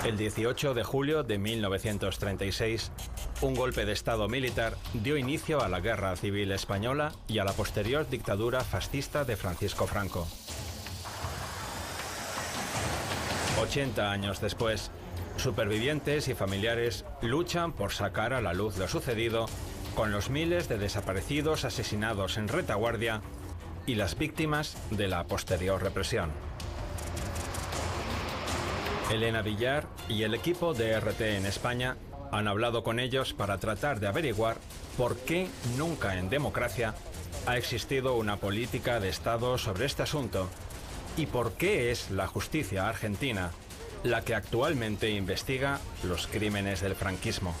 El 18 de julio de 1936, un golpe de Estado militar dio inicio a la Guerra Civil Española y a la posterior dictadura fascista de Francisco Franco. 80 años después, supervivientes y familiares luchan por sacar a la luz lo sucedido con los miles de desaparecidos asesinados en retaguardia y las víctimas de la posterior represión. Elena Villar y el equipo de RT en España han hablado con ellos para tratar de averiguar por qué nunca en democracia ha existido una política de Estado sobre este asunto y por qué es la justicia argentina la que actualmente investiga los crímenes del franquismo.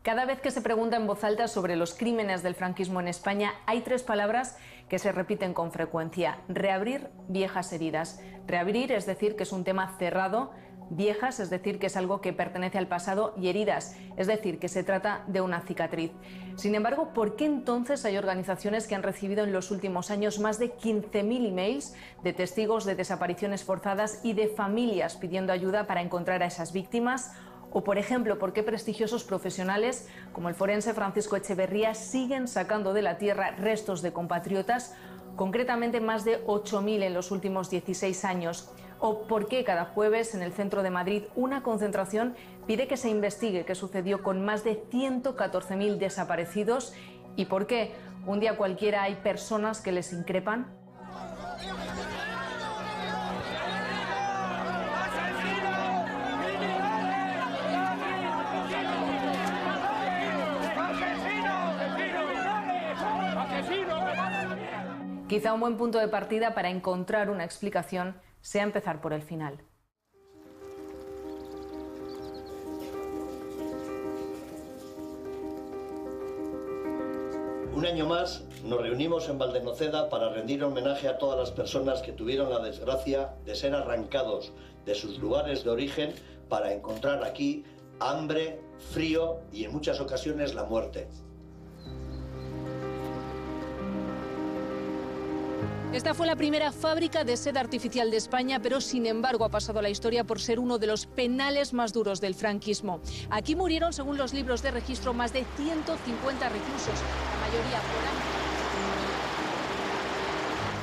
Cada vez que se pregunta en voz alta sobre los crímenes del franquismo en España, hay tres palabras que se repiten con frecuencia: reabrir viejas heridas. Reabrir es decir que es un tema cerrado, viejas es decir que es algo que pertenece al pasado, y heridas es decir que se trata de una cicatriz. Sin embargo, ¿por qué entonces hay organizaciones que han recibido en los últimos años más de 15.000 emails de testigos de desapariciones forzadas y de familias pidiendo ayuda para encontrar a esas víctimas? O, por ejemplo, ¿por qué prestigiosos profesionales como el forense Francisco Echeverría siguen sacando de la tierra restos de compatriotas, concretamente más de 8.000 en los últimos 16 años? ¿O por qué cada jueves en el centro de Madrid una concentración pide que se investigue qué sucedió con más de 114.000 desaparecidos? ¿Y por qué un día cualquiera hay personas que les increpan? Quizá un buen punto de partida para encontrar una explicación sea empezar por el final. Un año más nos reunimos en Valdenoceda para rendir homenaje a todas las personas que tuvieron la desgracia de ser arrancados de sus lugares de origen para encontrar aquí hambre, frío y en muchas ocasiones la muerte. Esta fue la primera fábrica de seda artificial de España, pero sin embargo ha pasado a la historia por ser uno de los penales más duros del franquismo. Aquí murieron, según los libros de registro, más de 150 reclusos, la mayoría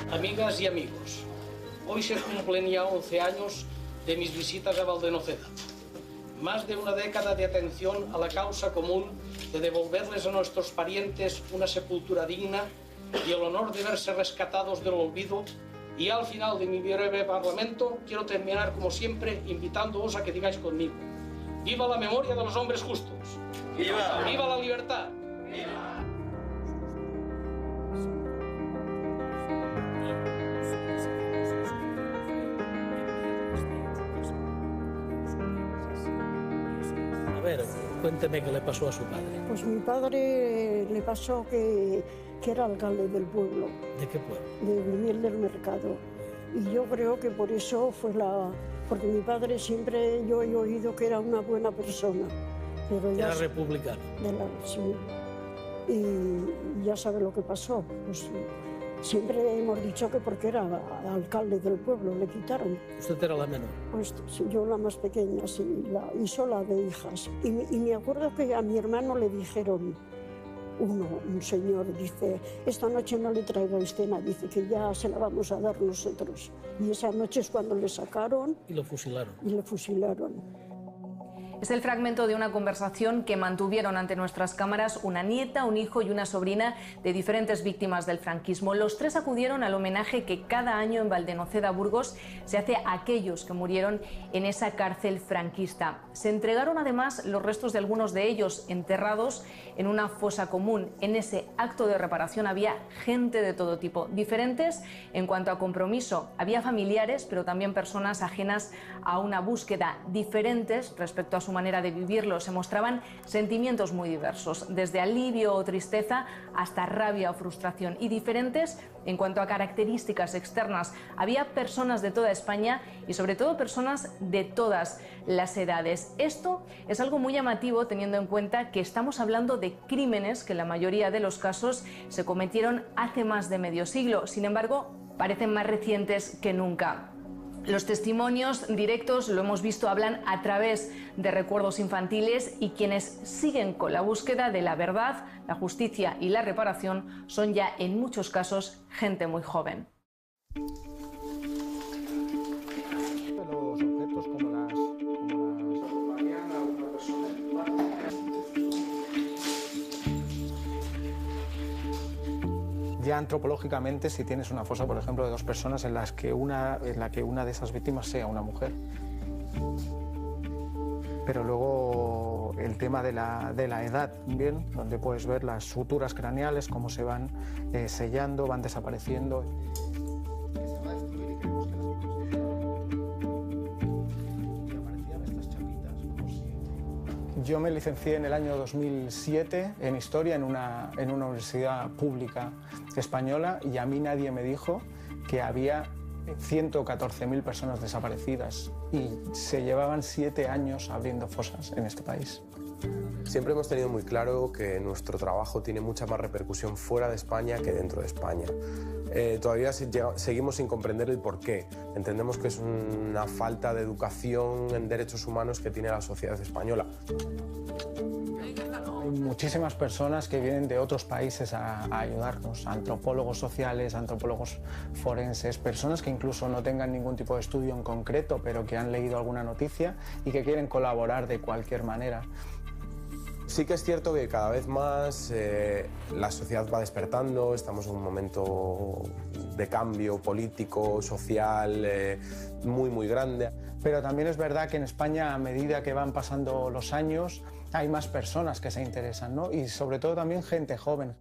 por Amigas y amigos, hoy se cumplen ya 11 años de mis visitas a Valdenoceda. Más de una década de atención a la causa común de devolverles a nuestros parientes una sepultura digna y el honor de verse rescatados del olvido. Y al final de mi breve parlamento quiero terminar como siempre invitándoos a que digáis conmigo: ¡viva la memoria de los hombres justos! ¡Viva! ¡Viva la libertad! ¡Viva! A ver, cuénteme qué le pasó a su padre. Pues mi padre le pasó que era alcalde del pueblo. ¿De qué pueblo? De Miel del Mercado. Y yo creo que por eso fue porque mi padre siempre, yo he oído que era una buena persona. Pero era republicano. Sí. Y ya sabe lo que pasó. Pues siempre hemos dicho que porque era alcalde del pueblo le quitaron. ¿Usted era la menor? Pues yo la más pequeña, sí, y sola de hijas. Y me acuerdo que a mi hermano le dijeron, un señor dice: esta noche no le traigáis cena, dice que ya se la vamos a dar nosotros. Y esa noche es cuando le sacaron. Y lo fusilaron. Y le fusilaron. Es el fragmento de una conversación que mantuvieron ante nuestras cámaras una nieta, un hijo y una sobrina de diferentes víctimas del franquismo. Los tres acudieron al homenaje que cada año en Valdenoceda, Burgos, se hace a aquellos que murieron en esa cárcel franquista. Se entregaron además los restos de algunos de ellos enterrados en una fosa común. En ese acto de reparación había gente de todo tipo, diferentes en cuanto a compromiso. Había familiares, pero también personas ajenas a una búsqueda, diferentes respecto a su manera de vivirlo, se mostraban sentimientos muy diversos, desde alivio o tristeza hasta rabia o frustración, y diferentes en cuanto a características externas. Había personas de toda España y sobre todo personas de todas las edades. Esto es algo muy llamativo teniendo en cuenta que estamos hablando de crímenes que en la mayoría de los casos se cometieron hace más de medio siglo. Sin embargo, parecen más recientes que nunca. Los testimonios directos, lo hemos visto, hablan a través de recuerdos infantiles, y quienes siguen con la búsqueda de la verdad, la justicia y la reparación son ya en muchos casos gente muy joven. Ya antropológicamente, si tienes una fosa, por ejemplo, de dos personas en la que una de esas víctimas sea una mujer. Pero luego el tema de la edad también, donde puedes ver las suturas craneales, cómo se van sellando, van desapareciendo. Yo me licencié en el año 2007 en Historia en una universidad pública española, y a mí nadie me dijo que había 114.000 personas desaparecidas y se llevaban 7 años abriendo fosas en este país. Siempre hemos tenido muy claro que nuestro trabajo tiene mucha más repercusión fuera de España que dentro de España. Todavía seguimos sin comprender el porqué. Entendemos que es una falta de educación en derechos humanos que tiene la sociedad española. Hay muchísimas personas que vienen de otros países a ayudarnos, antropólogos sociales, antropólogos forenses, personas que incluso no tengan ningún tipo de estudio en concreto, pero que han leído alguna noticia y que quieren colaborar de cualquier manera. Sí que es cierto que cada vez más la sociedad va despertando, estamos en un momento de cambio político, social, muy grande. Pero también es verdad que en España, a medida que van pasando los años, hay más personas que se interesan, ¿no? Y sobre todo también gente joven.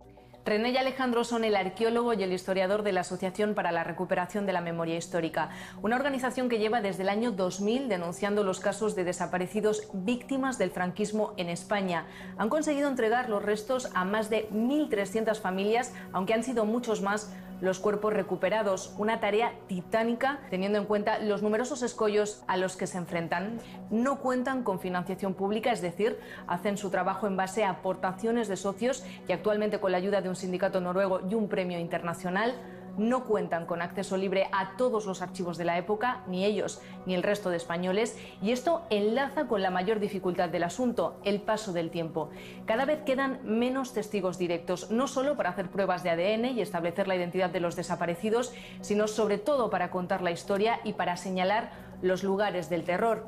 René y Alejandro son el arqueólogo y el historiador de la Asociación para la Recuperación de la Memoria Histórica, una organización que lleva desde el año 2000 denunciando los casos de desaparecidos víctimas del franquismo en España. Han conseguido entregar los restos a más de 1.300 familias, aunque han sido muchos más los cuerpos recuperados, una tarea titánica teniendo en cuenta los numerosos escollos a los que se enfrentan. No cuentan con financiación pública, es decir, hacen su trabajo en base a aportaciones de socios y actualmente con la ayuda de un sindicato noruego y un premio internacional. No cuentan con acceso libre a todos los archivos de la época, ni ellos ni el resto de españoles, y esto enlaza con la mayor dificultad del asunto, el paso del tiempo. Cada vez quedan menos testigos directos, no solo para hacer pruebas de ADN y establecer la identidad de los desaparecidos, sino sobre todo para contar la historia y para señalar los lugares del terror.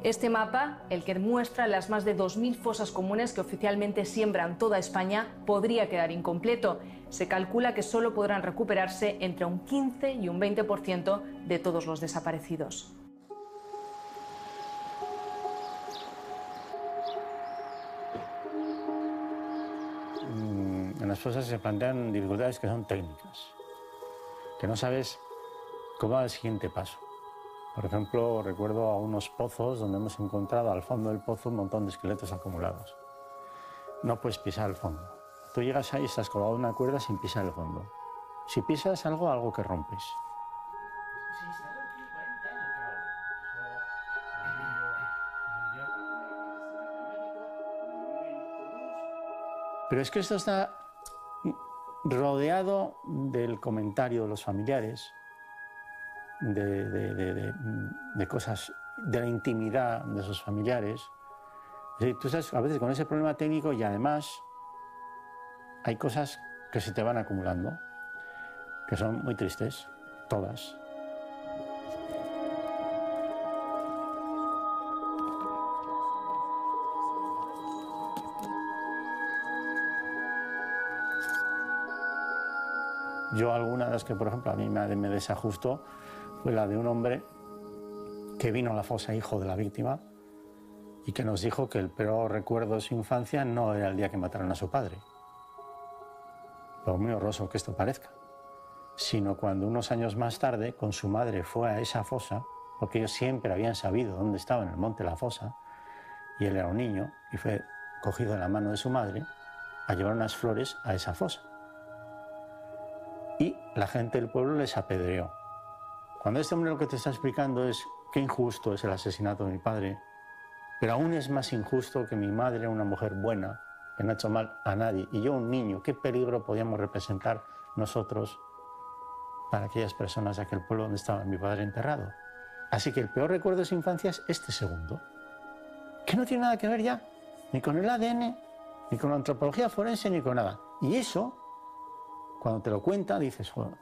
Este mapa, el que muestra las más de 2.000 fosas comunes que oficialmente siembran toda España, podría quedar incompleto. Se calcula que solo podrán recuperarse entre un 15 y un 20% de todos los desaparecidos. En las fosas se plantean dificultades que son técnicas, que no sabes cómo va el siguiente paso. Por ejemplo, recuerdo a unos pozos donde hemos encontrado al fondo del pozo un montón de esqueletos acumulados. No puedes pisar el fondo. Tú llegas ahí y estás colgado en una cuerda sin pisar el fondo. Si pisas algo que rompes. Pero es que esto está rodeado del comentario de los familiares, de cosas, de la intimidad de esos familiares. Es decir, tú estás a veces con ese problema técnico y además hay cosas que se te van acumulando, que son muy tristes, todas. Yo alguna de las que, por ejemplo, a mí me desajustó fue la de un hombre que vino a la fosa, hijo de la víctima, y que nos dijo que el peor recuerdo de su infancia no era el día que mataron a su padre, por muy horroroso que esto parezca, sino cuando unos años más tarde, con su madre, fue a esa fosa, porque ellos siempre habían sabido dónde estaba, en el monte la fosa, y él era un niño y fue cogido en la mano de su madre a llevar unas flores a esa fosa. Y la gente del pueblo les apedreó. Cuando este hombre lo que te está explicando es qué injusto es el asesinato de mi padre, pero aún es más injusto que mi madre era una mujer buena, que no ha hecho mal a nadie, y yo un niño, ¿qué peligro podíamos representar nosotros para aquellas personas de aquel pueblo donde estaba mi padre enterrado? Así que el peor recuerdo de su infancia es este segundo, que no tiene nada que ver ya ni con el ADN, ni con la antropología forense, ni con nada. Y eso, cuando te lo cuenta, dices, joder.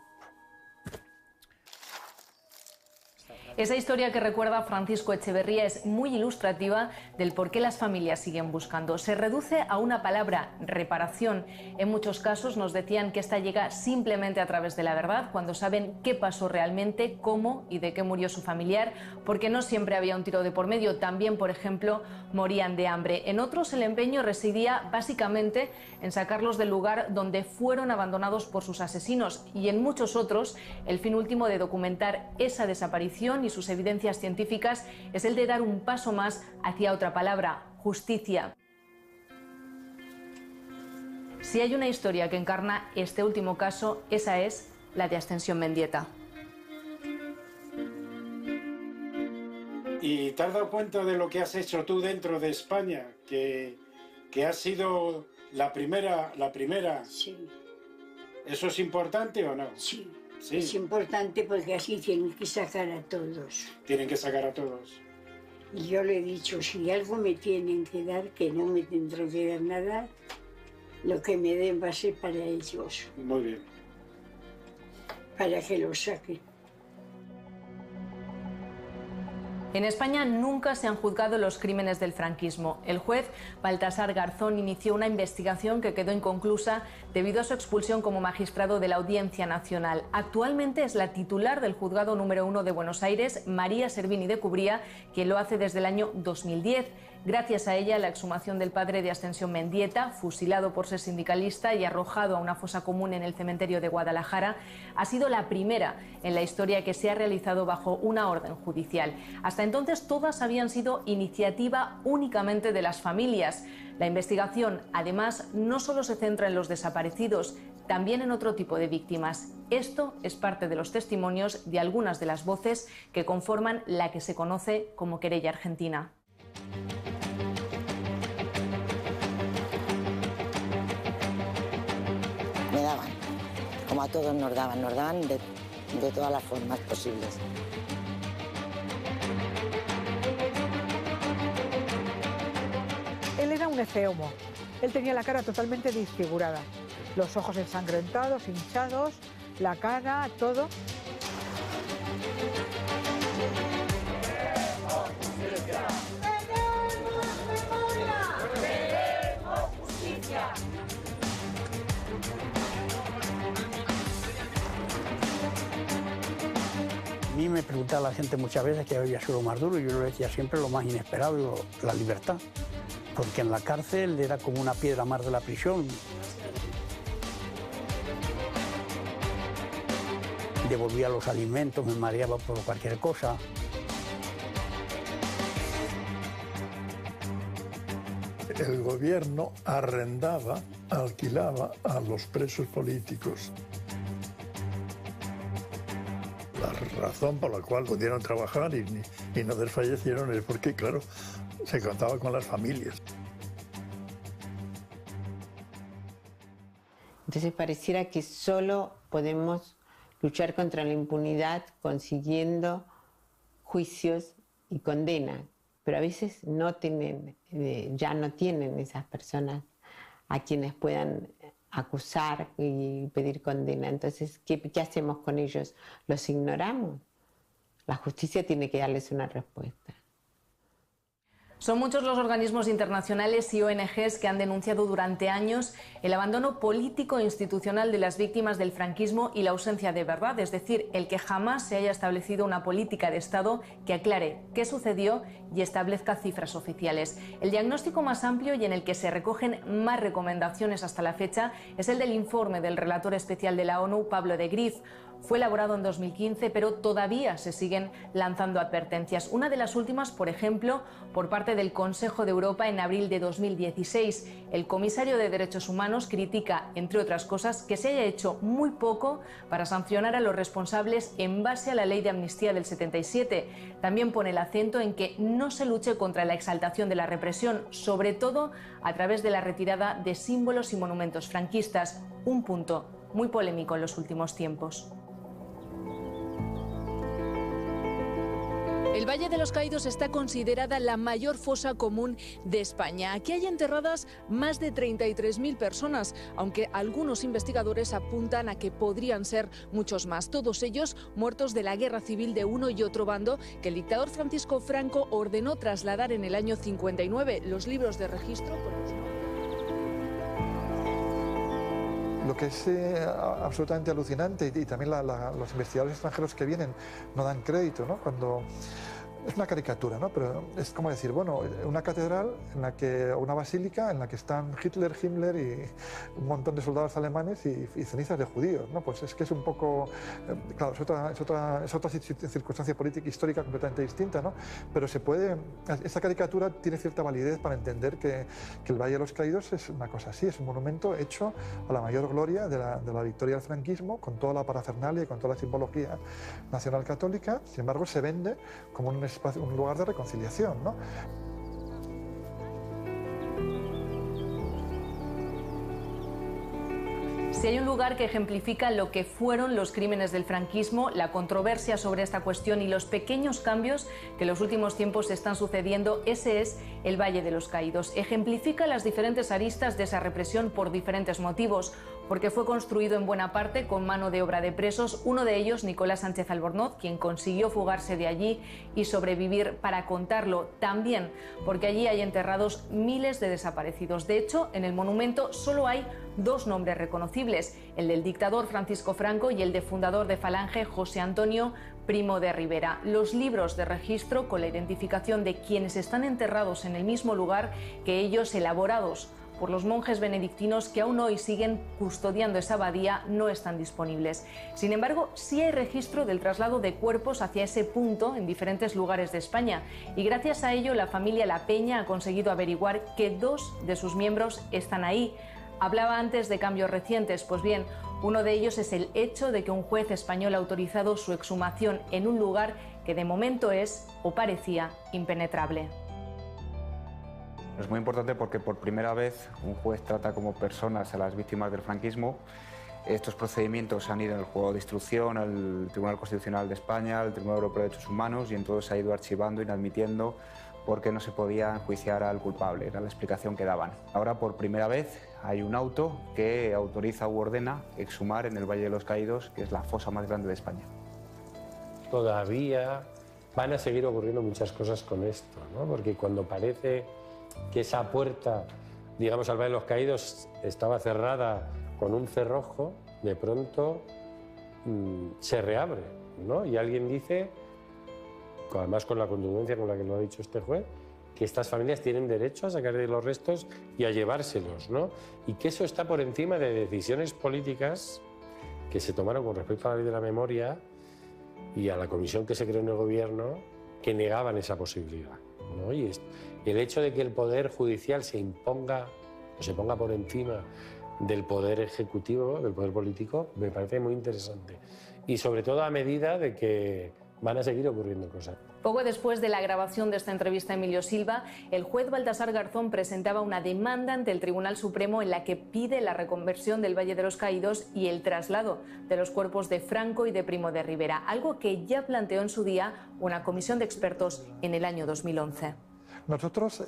Esa historia que recuerda Francisco Echeverría es muy ilustrativa del por qué las familias siguen buscando. Se reduce a una palabra, reparación. En muchos casos nos decían que esta llega simplemente a través de la verdad, cuando saben qué pasó realmente, cómo y de qué murió su familiar, porque no siempre había un tiro de por medio. También, por ejemplo, morían de hambre. En otros el empeño residía básicamente en sacarlos del lugar donde fueron abandonados por sus asesinos, y en muchos otros el fin último de documentar esa desaparición y sus evidencias científicas es el de dar un paso más hacia otra palabra, justicia. Si hay una historia que encarna este último caso, esa es la de Ascensión Mendieta. ¿Y te has dado cuenta de lo que has hecho tú dentro de España? Que has sido la primera. Sí. ¿Eso es importante o no? Sí. Sí. Es importante porque así tienen que sacar a todos. Tienen que sacar a todos. Y yo le he dicho, si algo me tienen que dar, que no me tendrán que dar nada, lo que me den va a ser para ellos. Muy bien. Para que lo saquen. En España nunca se han juzgado los crímenes del franquismo. El juez Baltasar Garzón inició una investigación que quedó inconclusa debido a su expulsión como magistrado de la Audiencia Nacional. Actualmente es la titular del Juzgado número 1 de Buenos Aires, María Servini de Cubría, quien lo hace desde el año 2010. Gracias a ella, la exhumación del padre de Ascensión Mendieta, fusilado por ser sindicalista y arrojado a una fosa común en el cementerio de Guadalajara, ha sido la primera en la historia que se ha realizado bajo una orden judicial. Hasta entonces todas habían sido iniciativa únicamente de las familias. La investigación, además, no solo se centra en los desaparecidos, también en otro tipo de víctimas. Esto es parte de los testimonios de algunas de las voces que conforman la que se conoce como querella argentina. Me daban, como a todos nos daban de todas las formas posibles. Él era un efeomo, él tenía la cara totalmente desfigurada, los ojos ensangrentados, hinchados, la cara, todo. A mí me preguntaba la gente muchas veces qué había sido lo más duro y yo le decía siempre lo más inesperado, la libertad. Porque en la cárcel era como una piedra más de la prisión. Devolvía los alimentos, me mareaba por cualquier cosa. El gobierno arrendaba, alquilaba a los presos políticos. La razón por la cual pudieron trabajar y no desfallecieron es porque, claro, se contaba con las familias. Entonces pareciera que solo podemos luchar contra la impunidad consiguiendo juicios y condena, pero a veces no tienen, ya no tienen esas personas a quienes puedan acusar y pedir condena. Entonces, ¿qué hacemos con ellos? ¿Los ignoramos? La justicia tiene que darles una respuesta. Son muchos los organismos internacionales y ONGs que han denunciado durante años el abandono político e institucional de las víctimas del franquismo y la ausencia de verdad, es decir, el que jamás se haya establecido una política de Estado que aclare qué sucedió y establezca cifras oficiales. El diagnóstico más amplio y en el que se recogen más recomendaciones hasta la fecha es el del informe del relator especial de la ONU, Pablo de Gryf. Fue elaborado en 2015, pero todavía se siguen lanzando advertencias. Una de las últimas, por ejemplo, por parte del Consejo de Europa en abril de 2016. El comisario de Derechos Humanos critica, entre otras cosas, que se haya hecho muy poco para sancionar a los responsables en base a la ley de amnistía del 77. También pone el acento en que no se luche contra la exaltación de la represión, sobre todo a través de la retirada de símbolos y monumentos franquistas, un punto muy polémico en los últimos tiempos. El Valle de los Caídos está considerada la mayor fosa común de España. Aquí hay enterradas más de 33.000 personas, aunque algunos investigadores apuntan a que podrían ser muchos más. Todos ellos muertos de la guerra civil de uno y otro bando que el dictador Francisco Franco ordenó trasladar en el año 59. Los libros de registro... Lo que es absolutamente alucinante, y también los investigadores extranjeros que vienen no dan crédito, ¿no? Cuando es una caricatura, ¿no? Pero es como decir, bueno, una catedral en la que, una basílica en la que están Hitler, Himmler y un montón de soldados alemanes y cenizas de judíos, ¿no? Pues es que es un poco, claro, es otra circunstancia política histórica completamente distinta, ¿no? Pero esta caricatura tiene cierta validez para entender que el Valle de los Caídos es una cosa así, es un monumento hecho a la mayor gloria de la victoria del franquismo, con toda la parafernalia y con toda la simbología nacional católica. Sin embargo, se vende como un lugar de reconciliación, ¿no? Si hay un lugar que ejemplifica lo que fueron los crímenes del franquismo, la controversia sobre esta cuestión y los pequeños cambios que en los últimos tiempos están sucediendo, ese es el Valle de los Caídos. Ejemplifica las diferentes aristas de esa represión por diferentes motivos, porque fue construido en buena parte con mano de obra de presos, uno de ellos Nicolás Sánchez Albornoz, quien consiguió fugarse de allí y sobrevivir para contarlo, también porque allí hay enterrados miles de desaparecidos. De hecho, en el monumento solo hay dos nombres reconocibles, el del dictador Francisco Franco y el de fundador de Falange, José Antonio Primo de Rivera. Los libros de registro con la identificación de quienes están enterrados en el mismo lugar que ellos, elaborados por los monjes benedictinos que aún hoy siguen custodiando esa abadía, no están disponibles. Sin embargo, sí hay registro del traslado de cuerpos hacia ese punto en diferentes lugares de España, y gracias a ello la familia La Peña ha conseguido averiguar que dos de sus miembros están ahí. Hablaba antes de cambios recientes, pues bien, uno de ellos es el hecho de que un juez español ha autorizado su exhumación en un lugar que de momento es, o parecía, impenetrable. Es muy importante porque por primera vez un juez trata como personas a las víctimas del franquismo. Estos procedimientos han ido al juzgado de instrucción, al Tribunal Constitucional de España, al Tribunal Europeo de Derechos Humanos, y en todo se ha ido archivando, inadmitiendo, porque no se podía enjuiciar al culpable, era la explicación que daban. Ahora, por primera vez, hay un auto que autoriza u ordena exhumar en el Valle de los Caídos, que es la fosa más grande de España. Todavía van a seguir ocurriendo muchas cosas con esto, ¿no? Porque cuando parece que esa puerta, digamos, al Valle de los Caídos estaba cerrada con un cerrojo, de pronto se reabre, ¿no? Y alguien dice, además con la contundencia con la que lo ha dicho este juez, que estas familias tienen derecho a sacar de los restos y a llevárselos, ¿no? Y que eso está por encima de decisiones políticas que se tomaron con respecto a la ley de la memoria y a la comisión que se creó en el gobierno, que negaban esa posibilidad, ¿no? Y el hecho de que el poder judicial se imponga o se ponga por encima del poder ejecutivo, del poder político, me parece muy interesante. Y sobre todo a medida de que van a seguir ocurriendo cosas. Poco después de la grabación de esta entrevista a Emilio Silva, el juez Baltasar Garzón presentaba una demanda ante el Tribunal Supremo en la que pide la reconversión del Valle de los Caídos y el traslado de los cuerpos de Franco y de Primo de Rivera, algo que ya planteó en su día una comisión de expertos en el año 2011. Nosotros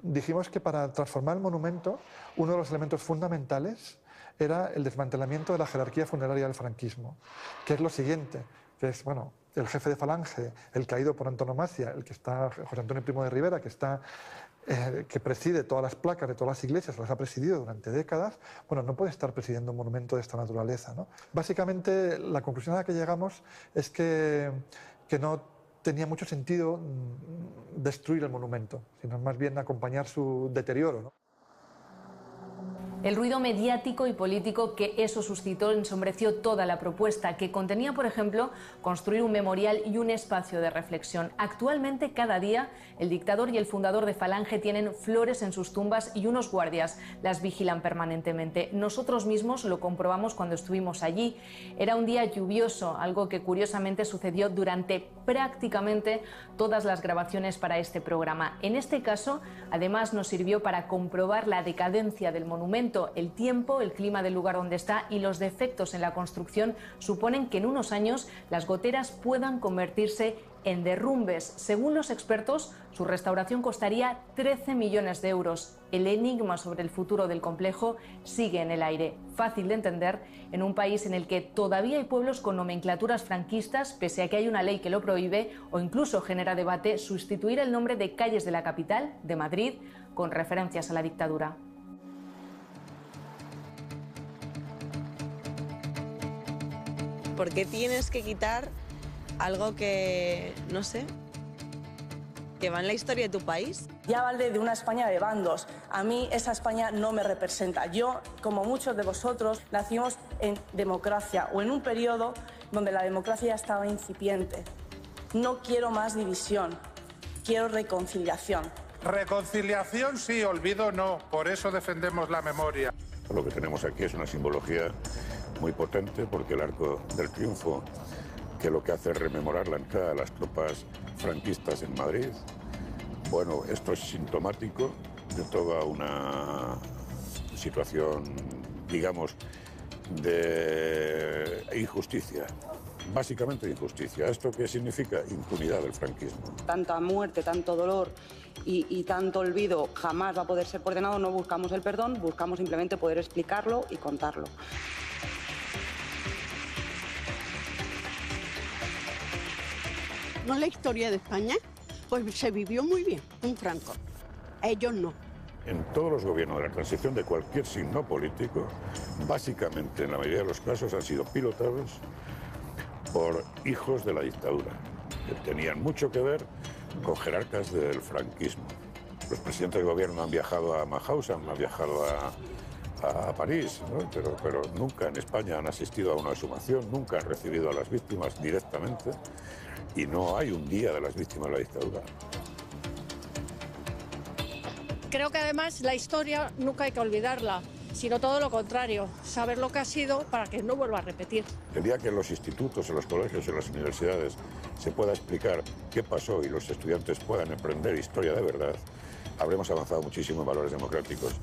dijimos que para transformar el monumento, uno de los elementos fundamentales era el desmantelamiento de la jerarquía funeraria del franquismo, que es lo siguiente, que es, bueno, el jefe de Falange, el caído por antonomasia, el que está, José Antonio Primo de Rivera, que preside todas las placas de todas las iglesias, las ha presidido durante décadas, bueno, no puede estar presidiendo un monumento de esta naturaleza, ¿no? Básicamente, la conclusión a la que llegamos es que no tenía mucho sentido destruir el monumento, sino más bien acompañar su deterioro, ¿no? El ruido mediático y político que eso suscitó ensombreció toda la propuesta, que contenía, por ejemplo, construir un memorial y un espacio de reflexión. Actualmente, cada día, el dictador y el fundador de Falange tienen flores en sus tumbas y unos guardias las vigilan permanentemente. Nosotros mismos lo comprobamos cuando estuvimos allí. Era un día lluvioso, algo que curiosamente sucedió durante prácticamente todas las grabaciones para este programa. En este caso, además, nos sirvió para comprobar la decadencia del monumento. El tiempo, el clima del lugar donde está y los defectos en la construcción suponen que en unos años las goteras puedan convertirse en derrumbes. Según los expertos, su restauración costaría 13 millones de euros. El enigma sobre el futuro del complejo sigue en el aire. Fácil de entender en un país en el que todavía hay pueblos con nomenclaturas franquistas, pese a que hay una ley que lo prohíbe, o incluso genera debate sustituir el nombre de calles de la capital, de Madrid, con referencias a la dictadura. ¿Por qué tienes que quitar algo que, no sé, que va en la historia de tu país? Ya vale de una España de bandos. A mí esa España no me representa. Yo, como muchos de vosotros, nacimos en democracia o en un periodo donde la democracia ya estaba incipiente. No quiero más división, quiero reconciliación. Reconciliación sí, olvido no. Por eso defendemos la memoria. Lo que tenemos aquí es una simbología muy potente, porque el Arco del Triunfo, que lo que hace es rememorar la entrada de las tropas franquistas en Madrid. Bueno, esto es sintomático de toda una situación, digamos, de injusticia. Básicamente injusticia. ¿Esto qué significa? Impunidad del franquismo. Tanta muerte, tanto dolor y tanto olvido jamás va a poder ser perdonado. No buscamos el perdón, buscamos simplemente poder explicarlo y contarlo. No, la historia de España, pues se vivió muy bien con Franco. Ellos no. En todos los gobiernos de la transición de cualquier signo político, básicamente en la mayoría de los casos han sido pilotados por hijos de la dictadura, que tenían mucho que ver con jerarcas del franquismo. Los presidentes de gobierno han viajado a Mauthausen, han viajado a París, ¿no? pero nunca en España han asistido a una exhumación, nunca han recibido a las víctimas directamente, y no hay un día de las víctimas de la dictadura. Creo que además la historia nunca hay que olvidarla, sino todo lo contrario, saber lo que ha sido para que no vuelva a repetir. El día que en los institutos, en los colegios, en las universidades se pueda explicar qué pasó y los estudiantes puedan aprender historia de verdad, habremos avanzado muchísimo en valores democráticos.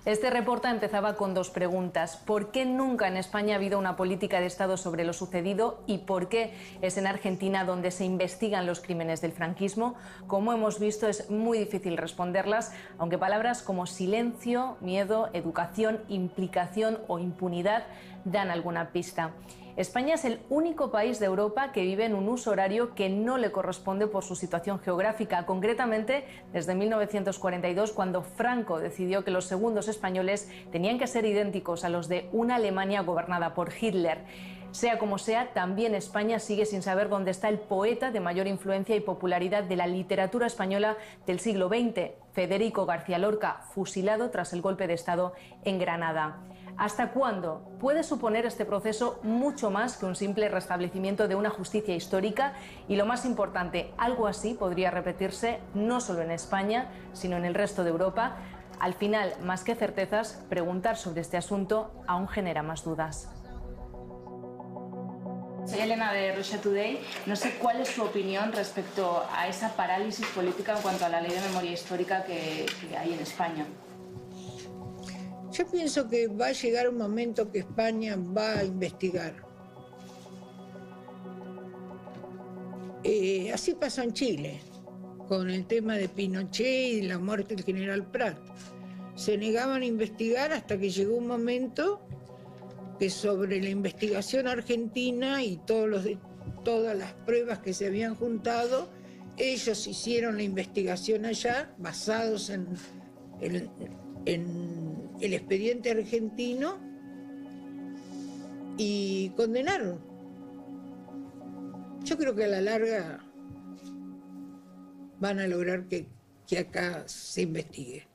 Este reporte empezaba con dos preguntas. ¿Por qué nunca en España ha habido una política de Estado sobre lo sucedido? ¿Y por qué es en Argentina donde se investigan los crímenes del franquismo? Como hemos visto, es muy difícil responderlas, aunque palabras como silencio, miedo, educación, implicación o impunidad dan alguna pista. España es el único país de Europa que vive en un uso horario que no le corresponde por su situación geográfica, concretamente desde 1942, cuando Franco decidió que los segundos españoles tenían que ser idénticos a los de una Alemania gobernada por Hitler. Sea como sea, también España sigue sin saber dónde está el poeta de mayor influencia y popularidad de la literatura española del siglo XX, Federico García Lorca, fusilado tras el golpe de Estado en Granada. ¿Hasta cuándo puede suponer este proceso mucho más que un simple restablecimiento de una justicia histórica? Y lo más importante, algo así podría repetirse no solo en España, sino en el resto de Europa. Al final, más que certezas, preguntar sobre este asunto aún genera más dudas. Soy Elena de Russia Today. No sé cuál es su opinión respecto a esa parálisis política en cuanto a la ley de memoria histórica que hay en España. Yo pienso que va a llegar un momento que España va a investigar. Así pasó en Chile, con el tema de Pinochet y la muerte del general Prat. Se negaban a investigar hasta que llegó un momento que sobre la investigación argentina y todas las pruebas que se habían juntado, ellos hicieron la investigación allá, basados en el expediente argentino, y condenaron. Yo creo que a la larga van a lograr que acá se investigue.